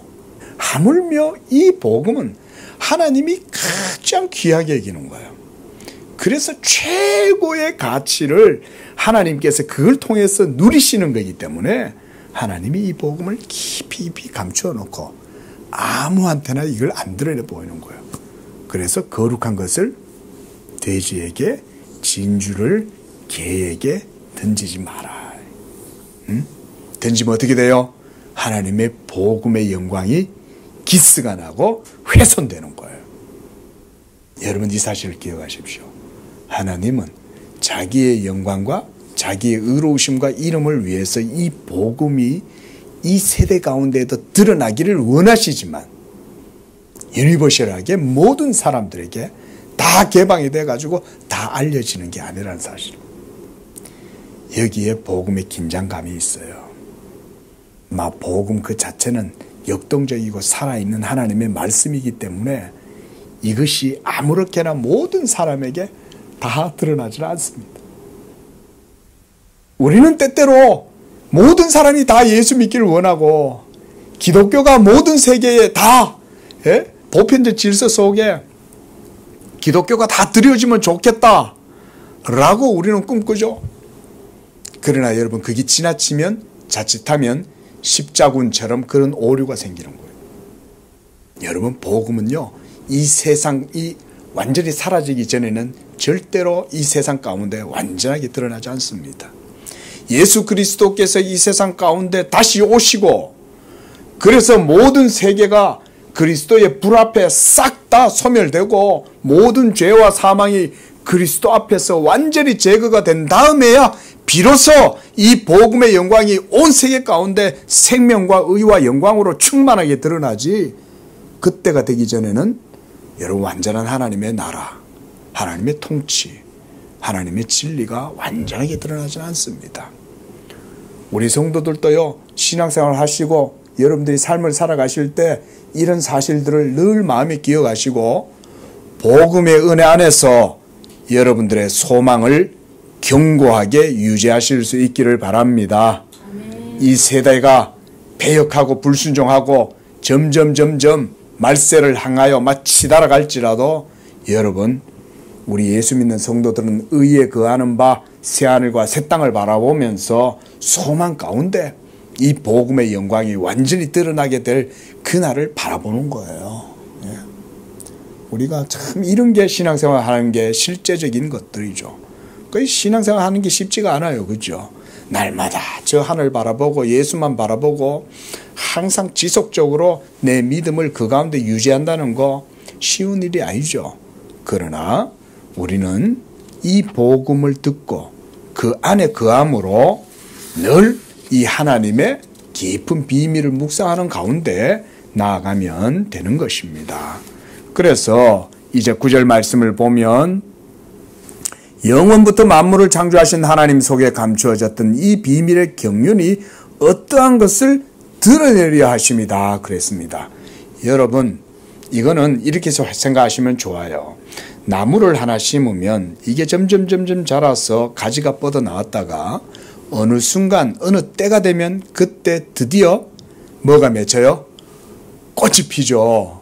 하물며 이 복음은 하나님이 가장 귀하게 여기는 거예요. 그래서 최고의 가치를 하나님께서 그걸 통해서 누리시는 거기 때문에 하나님이 이 복음을 깊이 감추어 놓고 아무한테나 이걸 안 드러내 보이는 거예요. 그래서 거룩한 것을 돼지에게, 진주를 개에게 던지지 마라. 응? 던지면 어떻게 돼요? 하나님의 복음의 영광이 기스가 나고 훼손되는 거예요. 여러분 이 사실을 기억하십시오. 하나님은 자기의 영광과 자기의 의로우심과 이름을 위해서 이 복음이 이 세대 가운데에도 드러나기를 원하시지만 유니버셜하게 모든 사람들에게 다 개방이 돼가지고 다 알려지는 게 아니라는 사실. 여기에 복음의 긴장감이 있어요. 복음 그 자체는 역동적이고 살아있는 하나님의 말씀이기 때문에 이것이 아무렇게나 모든 사람에게 다 드러나지는 않습니다. 우리는 때때로 모든 사람이 다 예수 믿기를 원하고 기독교가 모든 세계에 다 보편적 질서 속에 기독교가 다 드려지면 좋겠다 라고 우리는 꿈꾸죠. 그러나 여러분 그게 지나치면 자칫하면 십자군처럼 그런 오류가 생기는 거예요. 여러분 복음은요 이 세상이 완전히 사라지기 전에는 절대로 이 세상 가운데 완전하게 드러나지 않습니다. 예수 그리스도께서 이 세상 가운데 다시 오시고 그래서 모든 세계가 그리스도의 불 앞에 싹 다 소멸되고 모든 죄와 사망이 그리스도 앞에서 완전히 제거가 된 다음에야 비로소 이 복음의 영광이 온 세계 가운데 생명과 의와 영광으로 충만하게 드러나지, 그때가 되기 전에는 여러분 완전한 하나님의 나라, 하나님의 통치, 하나님의 진리가 완전하게 드러나지 않습니다. 우리 성도들도요 신앙생활을 하시고 여러분들이 삶을 살아가실 때 이런 사실들을 늘 마음에 기억하시고 복음의 은혜 안에서 여러분들의 소망을 견고하게 유지하실 수 있기를 바랍니다. 이 세대가 배역하고 불순종하고 점점 말세를 향하여 치달아갈지라도 여러분, 우리 예수 믿는 성도들은 의에 거하는 바 새하늘과 새 땅을 바라보면서 소망 가운데 이 복음의 영광이 완전히 드러나게 될 그날을 바라보는 거예요. 예. 우리가 참 이런 게 신앙생활 하는 게 실제적인 것들이죠. 그 신앙생활 하는 게 쉽지가 않아요. 그죠? 날마다 저 하늘 바라보고 예수만 바라보고 항상 지속적으로 내 믿음을 그 가운데 유지한다는 거 쉬운 일이 아니죠. 그러나 우리는 이 복음을 듣고 그 안에 거함으로 늘 이 하나님의 깊은 비밀을 묵상하는 가운데 나아가면 되는 것입니다. 그래서 이제 9절 말씀을 보면 영원부터 만물을 창조하신 하나님 속에 감추어졌던 이 비밀의 경륜이 어떠한 것을 드러내려 하심이다 그랬습니다. 여러분, 이거는 이렇게 생각하시면 좋아요. 나무를 하나 심으면 이게 점점 자라서 가지가 뻗어 나왔다가 어느 순간 어느 때가 되면 그때 드디어 뭐가 맺혀요? 꽃이 피죠.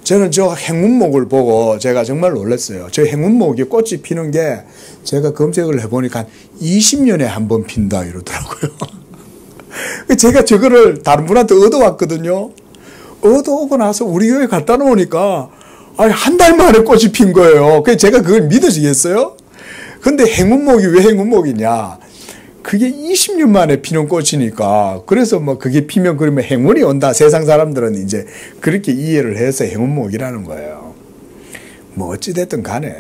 저는 저 행운목을 보고 제가 정말 놀랐어요. 저 행운목이 꽃이 피는 게 제가 검색을 해보니까 20년에 한 번 핀다 이러더라고요. 제가 저거를 다른 분한테 얻어왔거든요. 얻어오고 나서 우리 교회 갖다 놓으니까 한 달 만에 꽃이 핀 거예요. 그래서 제가 그걸 믿어지겠어요? 근데 행운목이 왜 행운목이냐? 그게 20년 만에 피는 꽃이니까 그래서 뭐 그게 피면 그러면 행운이 온다. 세상 사람들은 이제 그렇게 이해를 해서 행운목이라는 거예요. 뭐 어찌됐든 간에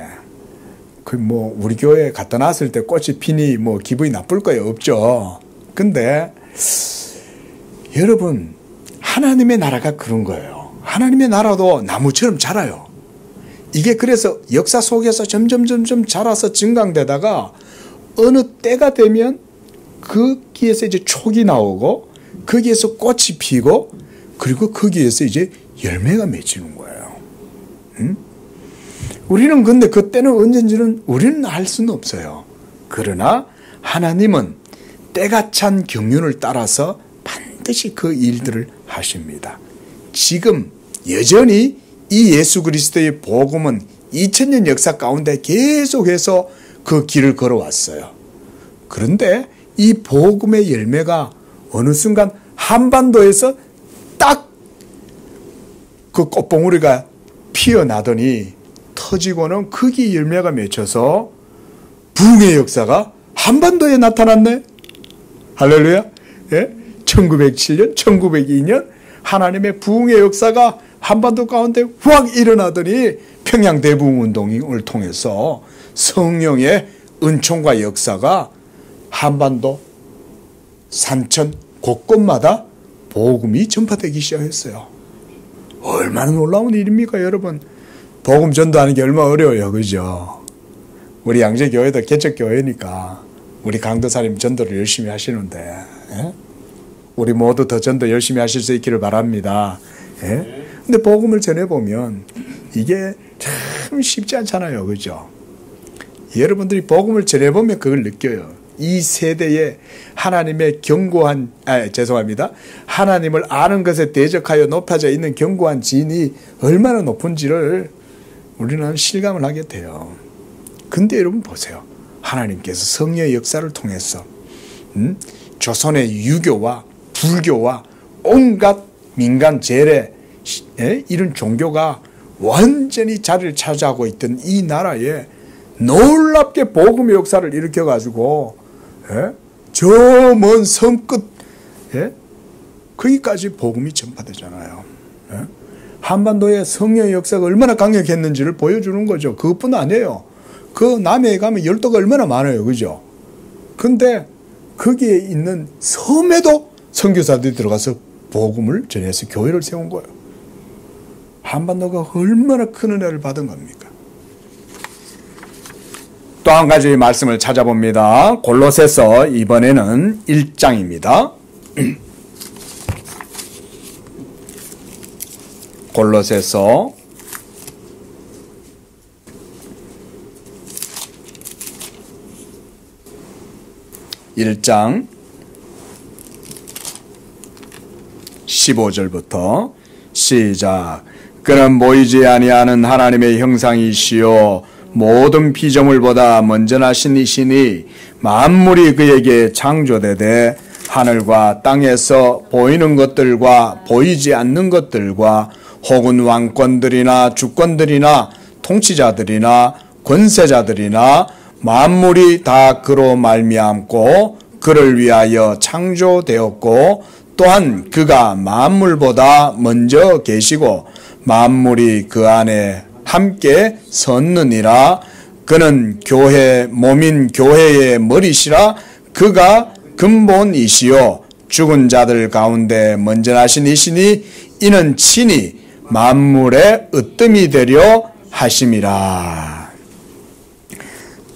그 뭐 우리 교회에 갖다 놨을 때 꽃이 피니 뭐 기분이 나쁠 거예요. 없죠. 근데 여러분, 하나님의 나라가 그런 거예요. 하나님의 나라도 나무처럼 자라요. 이게 그래서 역사 속에서 점점 자라서 증강되다가 어느 때가 되면 거기에서 이제 촉이 나오고 거기에서 꽃이 피고 그리고 거기에서 이제 열매가 맺히는 거예요. 응? 우리는 근데 그때는 언젠지는 우리는 알 수는 없어요. 그러나 하나님은 때가 찬 경륜을 따라서 반드시 그 일들을 하십니다. 지금 여전히 이 예수 그리스도의 복음은 2000년 역사 가운데 계속해서 그 길을 걸어왔어요. 그런데 이 복음의 열매가 어느 순간 한반도에서 딱 그 꽃봉우리가 피어나더니 터지고는 거기 열매가 맺혀서 부흥의 역사가 한반도에 나타났네. 할렐루야. 예? 1907년, 1902년 하나님의 부흥의 역사가 한반도 가운데 확 일어나더니 평양 대부흥운동을 통해서 성령의 은총과 역사가 한반도 산천 곳곳마다 복음이 전파되기 시작했어요. 얼마나 놀라운 일입니까, 여러분? 복음 전도하는 게 얼마나 어려워요, 그죠? 우리 양재교회도 개척교회니까 우리 강도사님 전도를 열심히 하시는데, 예? 우리 모두 더 전도 열심히 하실 수 있기를 바랍니다. 예? 근데 복음을 전해보면 이게 참 쉽지 않잖아요, 그죠? 여러분들이 복음을 전해보면 그걸 느껴요. 이 세대에 하나님의 견고한, 하나님을 아는 것에 대적하여 높아져 있는 견고한 진이 얼마나 높은지를 우리는 실감을 하게 돼요. 근데 여러분 보세요. 하나님께서 성령의 역사를 통해서 조선의 유교와 불교와 온갖 민간 재래 이런 종교가 완전히 자리를 차지하고 있던 이 나라에 놀랍게 복음의 역사를 일으켜가지고 저 먼 섬 끝 거기까지 복음이 전파되잖아요. 한반도의 성령의 역사가 얼마나 강력했는지를 보여주는 거죠. 그것뿐 아니에요. 그 남해에 가면 열도가 얼마나 많아요. 그죠? 근데 거기에 있는 섬에도 선교사들이 들어가서 복음을 전해서 교회를 세운 거예요. 한반도가 얼마나 큰 은혜를 받은 겁니까? 또 한 가지 말씀을 찾아봅니다. 골로새서 이번에는 1장입니다. 골로새서 1장 15절부터 시작. 그는 보이지 아니하는 하나님의 형상이시요 모든 피조물보다 먼저 나신 이시니 만물이 그에게 창조되되 하늘과 땅에서 보이는 것들과 보이지 않는 것들과 혹은 왕권들이나 주권들이나 통치자들이나 권세자들이나 만물이 다 그로 말미암고 그를 위하여 창조되었고 또한 그가 만물보다 먼저 계시고 만물이 그 안에 함께 섰느니라. 그는 교회 몸인 교회의 머리시라. 그가 근본이시요 죽은 자들 가운데 먼저 나신 이시니 이는 친히 만물의 으뜸이 되려 하심이라.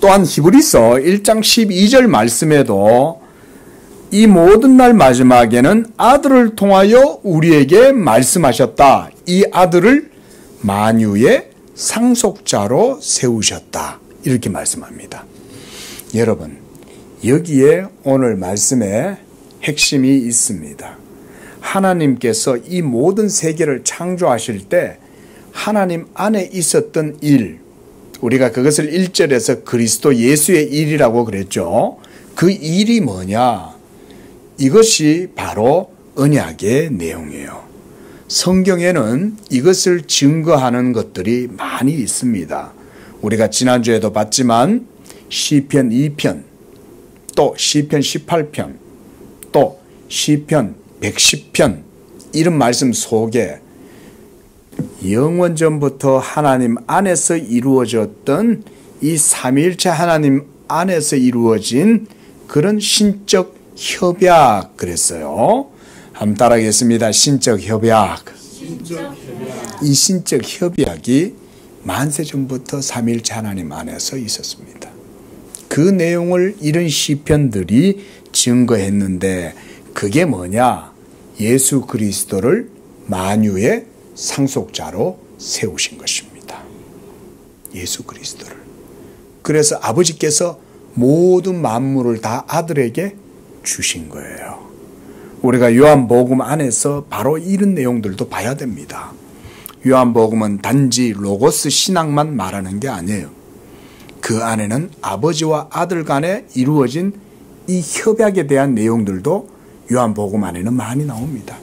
또한 히브리서 1장 12절 말씀에도 이 모든 날 마지막에는 아들을 통하여 우리에게 말씀하셨다. 이 아들을 만유의 상속자로 세우셨다. 이렇게 말씀합니다. 여러분, 여기에 오늘 말씀에 핵심이 있습니다. 하나님께서 이 모든 세계를 창조하실 때 하나님 안에 있었던 일, 우리가 그것을 1절에서 그리스도 예수의 일이라고 그랬죠. 그 일이 뭐냐? 이것이 바로 언약의 내용이에요. 성경에는 이것을 증거하는 것들이 많이 있습니다. 우리가 지난주에도 봤지만 시편 2편, 또 시편 18편, 또 시편 110편 이런 말씀 속에 영원전부터 하나님 안에서 이루어졌던 이 삼위일체 하나님 안에서 이루어진 그런 신적 협약 그랬어요. 한번 따라하겠습니다. 신적 협약. 이 신적 협약이 만세전부터 삼위일체 하나님 안에서 있었습니다. 그 내용을 이런 시편들이 증거했는데 그게 뭐냐? 예수 그리스도를 만유의 상속자로 세우신 것입니다. 예수 그리스도를. 그래서 아버지께서 모든 만물을 다 아들에게 주신 거예요. 우리가 요한복음 안에서 바로 이런 내용들도 봐야 됩니다. 요한복음은 단지 로고스 신앙만 말하는 게 아니에요. 그 안에는 아버지와 아들 간에 이루어진 이 협약에 대한 내용들도 요한복음 안에는 많이 나옵니다.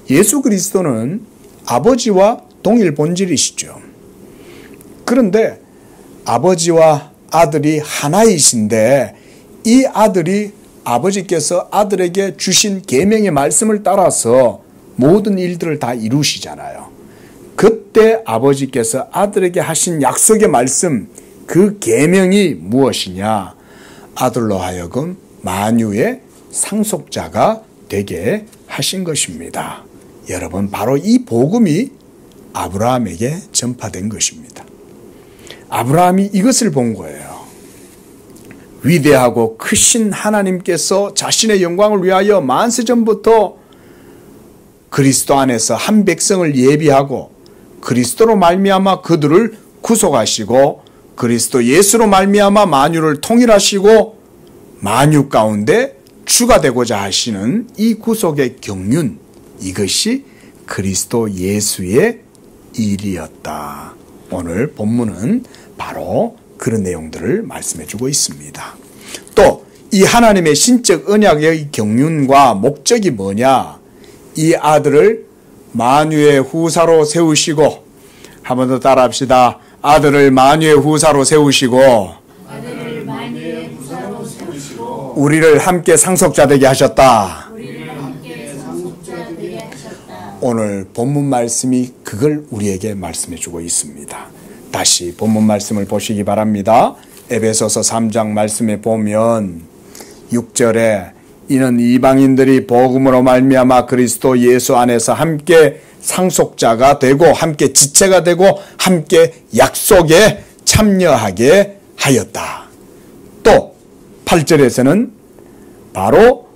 예수 그리스도는 아버지와 동일 본질이시죠. 그런데 아버지와 아들이 하나이신데 이 아들이 아버지께서 아들에게 주신 계명의 말씀을 따라서 모든 일들을 다 이루시잖아요. 그때 아버지께서 아들에게 하신 약속의 말씀, 그 계명이 무엇이냐? 아들로 하여금 만유의 상속자가 되게 하신 것입니다. 여러분, 바로 이 복음이 아브라함에게 전파된 것입니다. 아브라함이 이것을 본 거예요. 위대하고 크신 하나님께서 자신의 영광을 위하여 만세전부터 그리스도 안에서 한 백성을 예비하고 그리스도로 말미암아 그들을 구속하시고 그리스도 예수로 말미암아 만유를 통일하시고 만유 가운데 주가 되고자 하시는 이 구속의 경륜, 이것이 그리스도 예수의 일이었다. 오늘 본문은 바로 그런 내용들을 말씀해 주고 있습니다. 또 이 하나님의 신적 언약의 경륜과 목적이 뭐냐? 이 아들을 만유의 후사로 세우시고, 한 번 더 따라합시다. 아들을 만유의 후사로 세우시고, 우리를 함께 상속자 되게 하셨다. 오늘 본문 말씀이 그걸 우리에게 말씀해 주고 있습니다. 다시 본문 말씀을 보시기 바랍니다. 에베소서 3장 말씀에 보면 6절에 이는 이방인들이 복음으로 말미암아 그리스도 예수 안에서 함께 상속자가 되고 함께 지체가 되고 함께 약속에 참여하게 하였다. 또 8절에서는 바로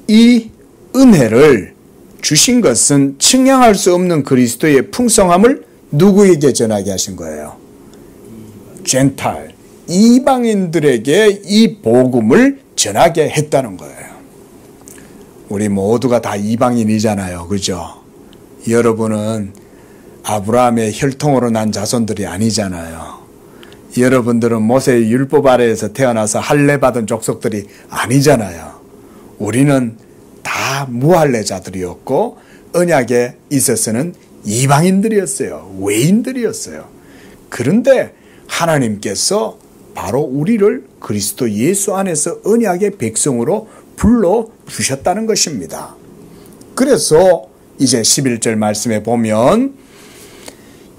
이 은혜를 주신 것은 측량할 수 없는 그리스도의 풍성함을 누구에게 전하게 하신 거예요? 젠탈, 이방인들에게 이 복음을 전하게 했다는 거예요. 우리 모두가 다 이방인이잖아요. 그죠? 여러분은 아브라함의 혈통으로 난 자손들이 아니잖아요. 여러분들은 모세의 율법 아래에서 태어나서 할례 받은 족속들이 아니잖아요. 우리는 다 무할례자들이었고 언약에 있어서는 이방인들이었어요. 외인들이었어요. 그런데 하나님께서 바로 우리를 그리스도 예수 안에서 언약의 백성으로 불러주셨다는 것입니다. 그래서 이제 11절 말씀에 보면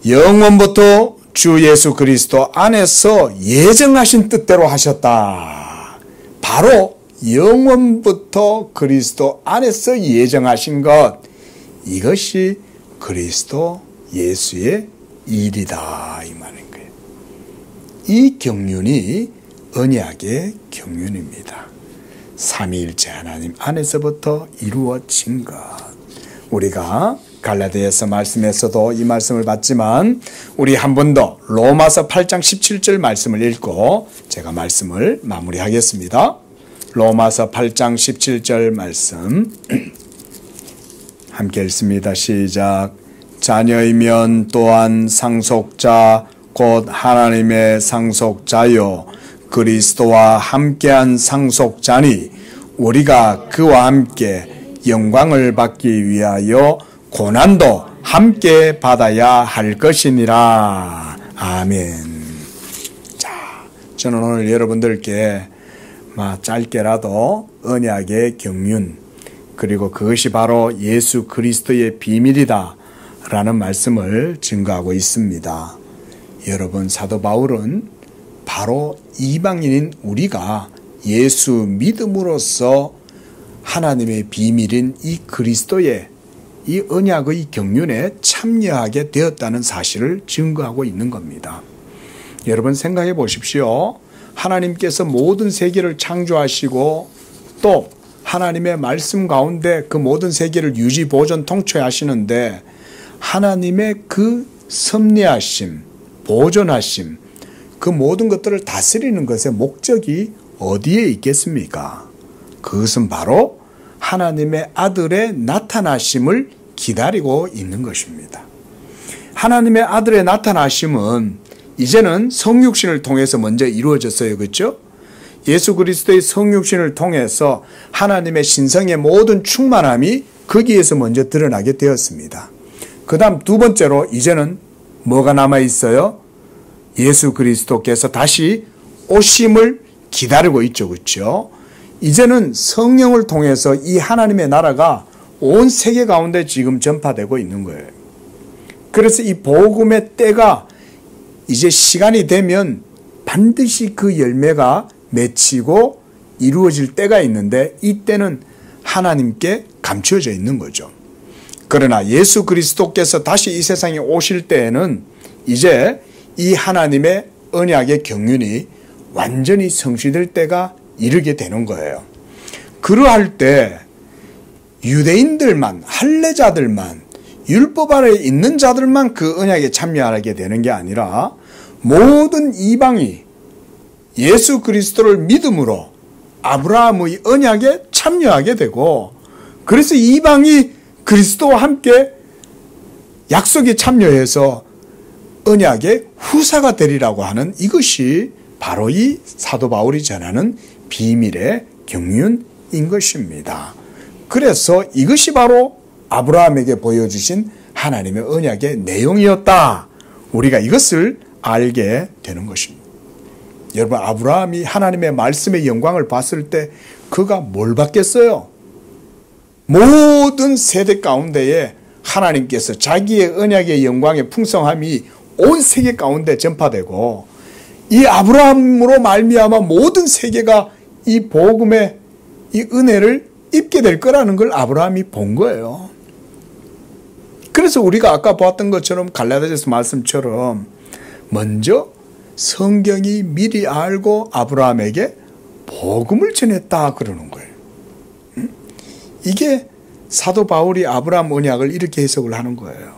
영원부터 주 예수 그리스도 안에서 예정하신 뜻대로 하셨다. 바로 영원부터 그리스도 안에서 예정하신 것, 이것이 그리스도 예수의 일이다 이 말인 거예요. 이 경륜이 언약의 경륜입니다. 삼위일체 하나님 안에서부터 이루어진 것. 우리가 갈라디아서 말씀에서도 이 말씀을 봤지만 우리 한 번 더 로마서 8장 17절 말씀을 읽고 제가 말씀을 마무리하겠습니다. 로마서 8장 17절 말씀 함께 읽습니다. 시작. 자녀이면 또한 상속자 곧 하나님의 상속자요 그리스도와 함께한 상속자니 우리가 그와 함께 영광을 받기 위하여 고난도 함께 받아야 할 것이니라. 아멘. 자, 저는 오늘 여러분들께 짧게라도 언약의 경륜 그리고 그것이 바로 예수 그리스도의 비밀이다 라는 말씀을 증거하고 있습니다. 여러분, 사도 바울은 바로 이방인인 우리가 예수 믿음으로써 하나님의 비밀인 이 그리스도의 이 언약의 경륜에 참여하게 되었다는 사실을 증거하고 있는 겁니다. 여러분 생각해 보십시오. 하나님께서 모든 세계를 창조하시고 또 하나님의 말씀 가운데 그 모든 세계를 유지 보존 통치하시는데 하나님의 그 섭리하심, 보존하심, 그 모든 것들을 다스리는 것의 목적이 어디에 있겠습니까? 그것은 바로 하나님의 아들의 나타나심을 기다리고 있는 것입니다. 하나님의 아들의 나타나심은 이제는 성육신을 통해서 먼저 이루어졌어요. 그렇죠? 예수 그리스도의 성육신을 통해서 하나님의 신성의 모든 충만함이 거기에서 먼저 드러나게 되었습니다. 그 다음 두 번째로 이제는 뭐가 남아있어요? 예수 그리스도께서 다시 오심을 기다리고 있죠. 그렇죠? 이제는 성령을 통해서 이 하나님의 나라가 온 세계 가운데 지금 전파되고 있는 거예요. 그래서 이 복음의 때가 이제 시간이 되면 반드시 그 열매가 맺히고 이루어질 때가 있는데 이 때는 하나님께 감추어져 있는 거죠. 그러나 예수 그리스도께서 다시 이 세상에 오실 때에는 이제 이 하나님의 언약의 경륜이 완전히 성취될 때가 이르게 되는 거예요. 그러할 때 유대인들만, 할례자들만, 율법 아래에 있는 자들만 그 언약에 참여하게 되는 게 아니라 모든 이방이 예수 그리스도를 믿음으로 아브라함의 언약에 참여하게 되고 그래서 이방이 그리스도와 함께 약속에 참여해서 언약의 후사가 되리라고 하는 이것이 바로 이 사도 바울이 전하는 비밀의 경륜인 것입니다. 그래서 이것이 바로 아브라함에게 보여주신 하나님의 언약의 내용이었다. 우리가 이것을 알게 되는 것입니다. 여러분, 아브라함이 하나님의 말씀의 영광을 봤을 때 그가 뭘 받겠어요? 모든 세대 가운데에 하나님께서 자기의 언약의 영광의 풍성함이 온 세계 가운데 전파되고 이 아브라함으로 말미암아 모든 세계가 이 복음의 이 은혜를 입게 될 거라는 걸 아브라함이 본 거예요. 그래서 우리가 아까 보았던 것처럼 갈라디아서 말씀처럼 먼저 성경이 미리 알고 아브라함에게 복음을 전했다 그러는 거예요. 이게 사도 바울이 아브라함 언약을 이렇게 해석을 하는 거예요.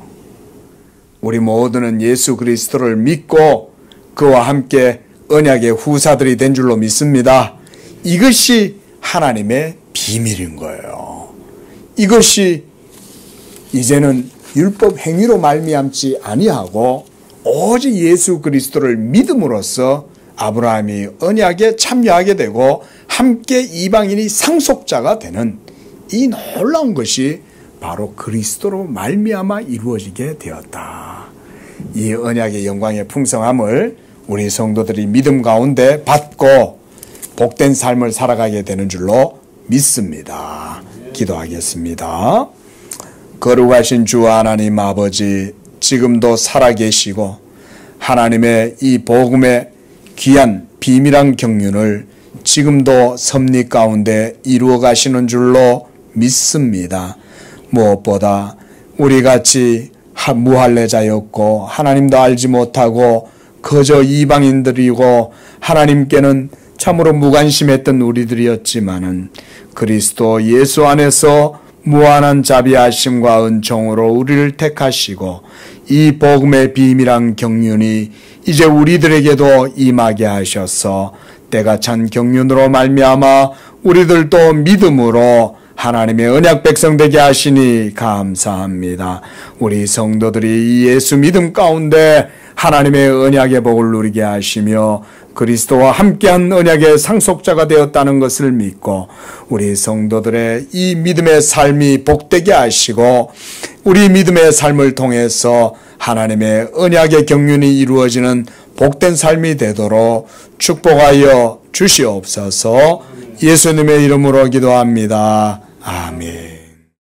우리 모두는 예수 그리스도를 믿고 그와 함께 언약의 후사들이 된 줄로 믿습니다. 이것이 하나님의 비밀인 거예요. 이것이 이제는 율법 행위로 말미암지 아니하고 오직 예수 그리스도를 믿음으로써 아브라함이 언약에 참여하게 되고 함께 이방인이 상속자가 되는 이 놀라운 것이 바로 그리스도로 말미암아 이루어지게 되었다. 이 언약의 영광의 풍성함을 우리 성도들이 믿음 가운데 받고 복된 삶을 살아가게 되는 줄로 믿습니다. 기도하겠습니다. 거룩하신 주 하나님 아버지, 지금도 살아계시고 하나님의 이 복음의 귀한 비밀한 경륜을 지금도 섭리 가운데 이루어 가시는 줄로 믿습니다. 무엇보다 우리같이 무할례자였고 하나님도 알지 못하고 그저 이방인들이고 하나님께는 참으로 무관심했던 우리들이었지만은 그리스도 예수 안에서 무한한 자비하심과 은총으로 우리를 택하시고 이 복음의 비밀한 경륜이 이제 우리들에게도 임하게 하셔서 때가 찬 경륜으로 말미암아 우리들도 믿음으로 하나님의 언약 백성 되게 하시니 감사합니다. 우리 성도들이 이 예수 믿음 가운데 하나님의 언약의 복을 누리게 하시며 그리스도와 함께한 언약의 상속자가 되었다는 것을 믿고 우리 성도들의 이 믿음의 삶이 복되게 하시고 우리 믿음의 삶을 통해서 하나님의 언약의 경륜이 이루어지는 복된 삶이 되도록 축복하여 주시옵소서. 예수님의 이름으로 기도합니다. 아멘.